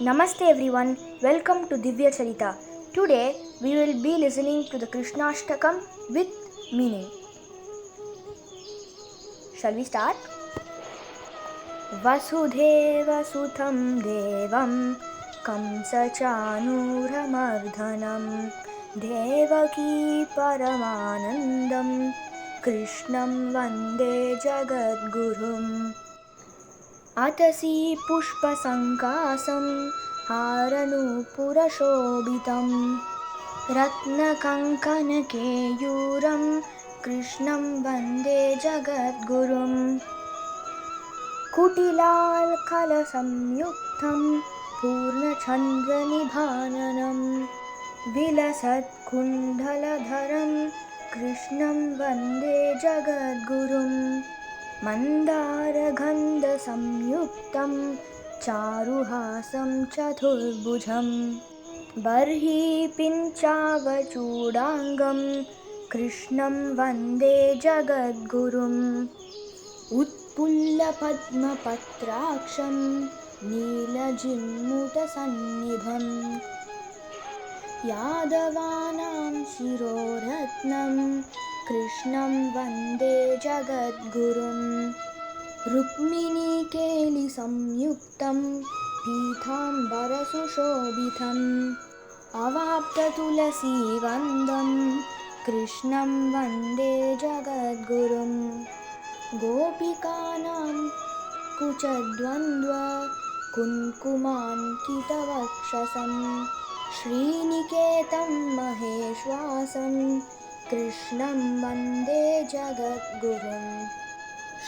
Namaste everyone, welcome to Divya Charita. Today we will be listening to the Krishnashtakam with meaning. Shall we start? Vasudheva Sutam Devam Kamsachanuramardanam Devaki Paramanandam Krishnam Vande Jagadgurum Atasi Pushpasankasam Haranupurashobhitam Ratnakankanakeyuram Krishnam Vande Jagadgurum Kutilal Kalasamyuktam Purnachandranibhananam Vilasat Kundhaladharam Krishnam Vande Jagadgurum Mandaragandha Samyuktam Charuhasam Chaturbhujam Barhi Pinchavachudangam Krishnam Vande Jagadgurum Utpulla Padma Patraksham Neelajinmuta Sannibham Yadavanam Shiroratnam Krishnam Vande Jagadgurum Rukmini Keli Samyuktam Pithambara Sushobhitam Avapta Tulasi Vandam Krishnam Vande Jagadgurum Gopikanam Kuchadvandva Kunkumankitavakshasam Sriniketam Maheshwasam Krishnam Vande Jagadgurum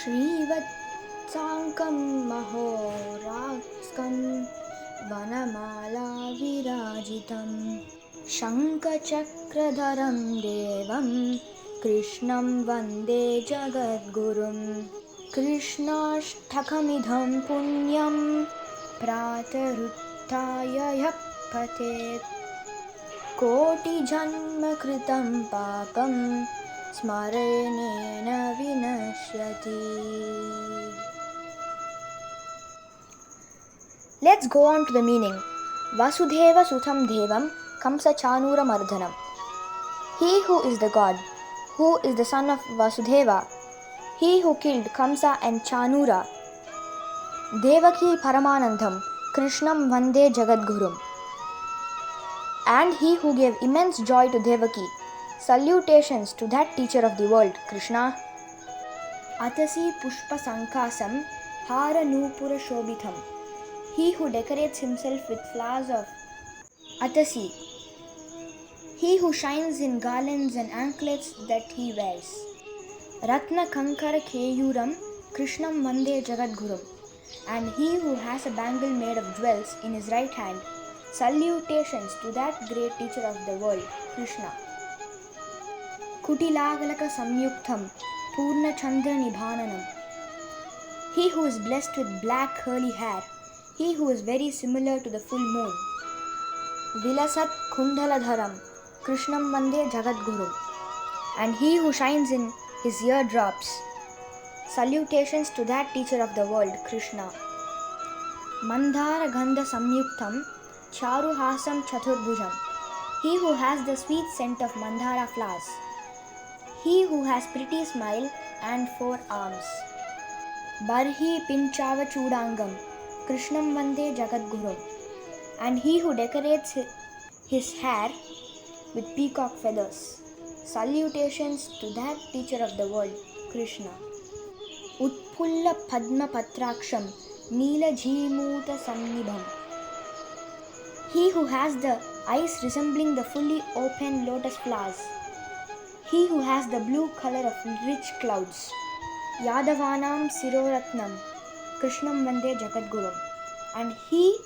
Srivatsankam Mahorakskam Vanamala Virajitam Shankachakradharam Devam Krishnam Vande Jagadgurum Krishnashtakamidham punyam Prataruttaya yappatet Koti janma kritam papam Smaranena vinashyati. Let's go on to the meaning. Vasudheva Sutam Devam Kamsa Chanura Mardhanam. He who is the God, who is the son of Vasudheva, he who killed Kamsa and Chanura, Devaki Paramanandam, Krishnam Vande Jagadgurum, and he who gave immense joy to Devaki. Salutations to that teacher of the world, Krishna. Atasi Pushpa Sankasam Hara Nupura Shobhitam. He who decorates himself with flowers of Atasi. He who shines in garlands and anklets that he wears. Ratna Kankara Keyuram Krishnam Vande Jagadgurum. And he who has a bangle made of jewels in his right hand. Salutations to that great teacher of the world, Krishna. Kutilagalaka Samyuktam Purna Chandra Nibhananam. He who is blessed with black curly hair, he who is very similar to the full moon. Vilasat Kundhaladharam Krishnam Vande Jagadgurum. And he who shines in his eardrops. Salutations to that teacher of the world, Krishna. Mandara Gandha Samyuktam Charuhasam Chaturbhujam. He who has the sweet scent of Mandara flowers. He who has pretty smile and 4 arms. Barhi Pinchava Chudangam Krishnam Vande Jagadgurum. And he who decorates his hair with peacock feathers. Salutations to that teacher of the world, Krishna. Utpulla Padma Patraksham Neelajinmuta Sannibham. He who has the eyes resembling the fully open lotus flowers. He who has the blue color of rich clouds. Yadavanam Siroratnam Krishnam Vande Jagadgurum. And he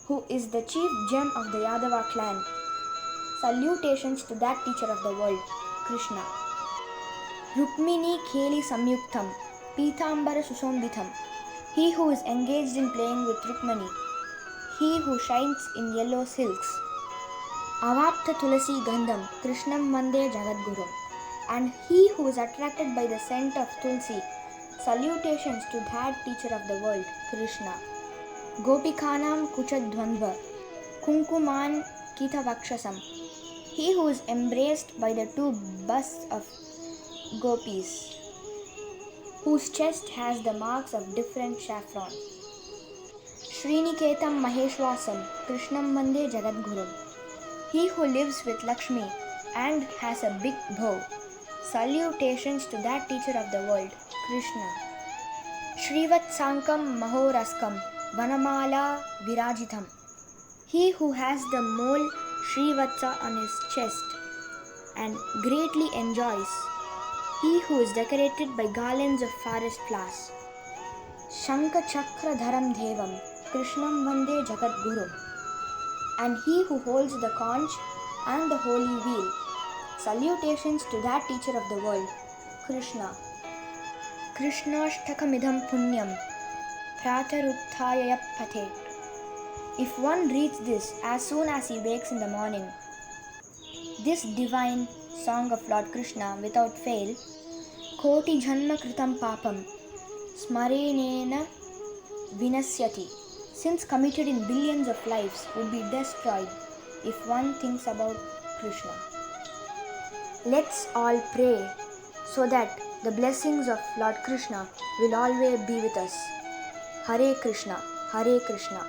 who is the chief gem of the Yadava clan. Salutations to that teacher of the world, Krishna. Rukmini Keli Samyuktam Pithambara Sushombitam. He who is engaged in playing with Rukmani. He who shines in yellow silks. Avapta Tulasi Gandham Krishnam Vande Jagadgurum. And he who is attracted by the scent of Tulsi. Salutations to that teacher of the world, Krishna. Gopikanam kuchadvandva kunkuman kitavakshasam. He who is embraced by the two busts of gopis, whose chest has the marks of different saffron. Sriniketam Maheshwasam Krishnam Mande Jagadgurum. He who lives with Lakshmi and has a big bow. Salutations to that teacher of the world, Krishna. Srivatsankam Mahoraskam Vanamala Virajitam. He who has the mole Srivatsa on his chest and greatly enjoys. He who is decorated by garlands of forest flowers. Shanka Chakra Dharam Devam Krishnam Vande Jagadgurum. And he who holds the conch and the holy wheel. Salutations to that teacher of the world, Krishna. Krishnashtakamidham punyam prataruthayaya pathet. If one reads this as soon as he wakes in the morning, this divine song of Lord Krishna without fail, koti janma kritam papam smarenena vinasyati, sins committed in billions of lives would be destroyed if one thinks about Krishna. Let's all pray so that the blessings of Lord Krishna will always be with us. Hare Krishna, Hare Krishna,